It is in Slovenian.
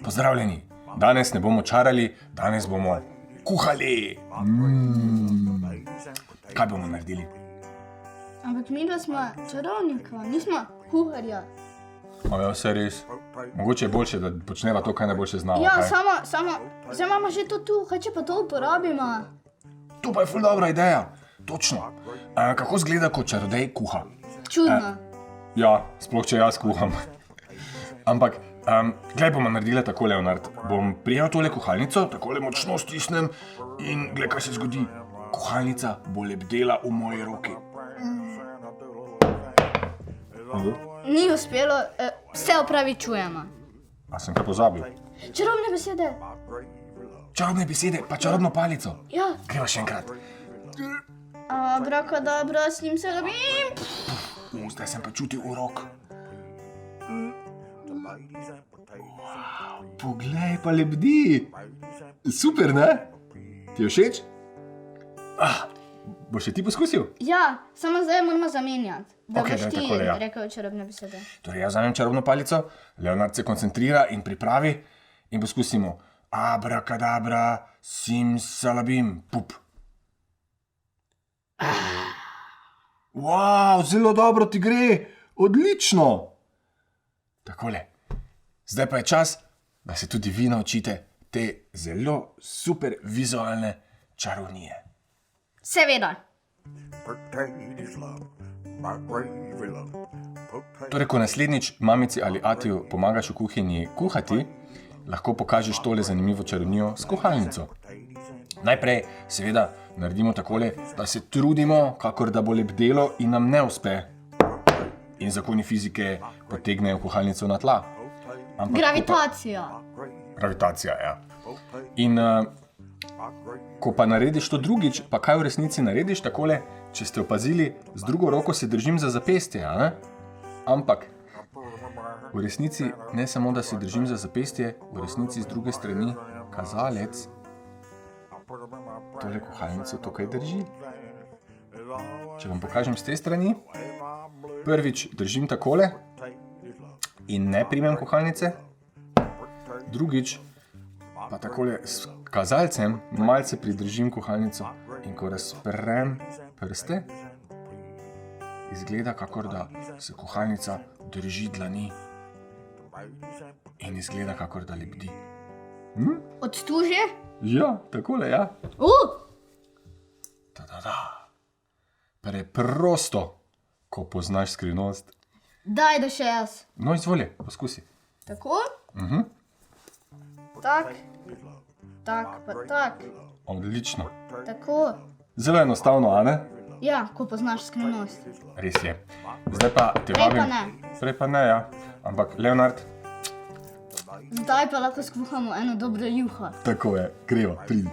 Pozdravljeni, danes ne bomo čarali, danes bomo kuhali. Kaj bomo naredili? Ampak mi dva smo čarovnika, nismo kuharja. Ja, vse res. Mogoče je boljše, da počneva to, kaj najboljše znamo. Ja, kaj? samo, zdaj imamo že to tu, kaj če pa to uporabimo? To pa je ful dobra ideja. Točno. Kako zgleda, ko čarodej kuha? Čudno. Ja, sploh če jaz kuham. Ampak, glej, bomo naredili tako, Leonard. Bom prijel tole kuhalnico, takole močno stisnem in glej, kaj se zgodi. Kuhalnica bo lebdela v moji roki. Ni uspelo, se opravičujemo. A sem kaj pozabil? Čarobne besede. Čarobne besede, pa čarobno palico. Ja. Greva še enkrat. Abrakadabra, s njim se rabim. Zdaj sem pa čutil urok. Poglej, pa lebdi. Super, ne? Ti je všeč? Boš še ti poskusil? Ja, samo zdaj moramo zamenjati, da Okej, boš daj ti takole, ja. rekel čarobne besede. Torej, jaz vzamem čarobno palico, Leonard se koncentrira in pripravi in poskusimo. Abrakadabra, simsalabim, pup. Wow, zelo dobro ti gre, odlično. Takole, zdaj pa je čas, da se tudi vi naučite te zelo super vizualne čarovnije. Seveda. Torej, ko naslednjič mamici ali atiju pomagaš v kuhinji kuhati, lahko pokažeš tole zanimivo čarovnijo s kuhalnico. Najprej, seveda, naredimo takole, da se trudimo, kakor da bo lebdelo in nam ne uspe. In zakoni fizike potegnejo kuhalnico na tla. Ampak Gravitacija. Gravitacija, ja. In ko pa narediš to drugič, pa kaj v resnici narediš takole, če ste opazili, z drugo roko se držim za zapestje, a ne? Ampak v resnici ne samo, da se držim za zapestje, v resnici z druge strani kazalec tole kuhalnico tukaj drži. Če vam pokažem z te strani, prvič držim takole in ne primem kuhalnice, drugič pa takole s kazalcem malce pridržim kuhalnico in ko razprem prste, izgleda, kakor da se kuhalnica drži dlani in izgleda, kakor da lebdi. Od tu že? Ja, takole, ja. Preprosto, ko poznaš skrivnost. Daj, da še jaz. No, izvoli, poskusi. Tako? Tak. Tak, pa tak. Odlično. Tako. Zelo enostavno, a ne? Ja, ko poznaš skrivnost. Res je. Zdaj pa te Prej vabim. pa ne. Prej pa ne, ja. Ampak, Leonard, Zdaj pa lahko skuhamo eno dobro juho. tako je, greva, pridi.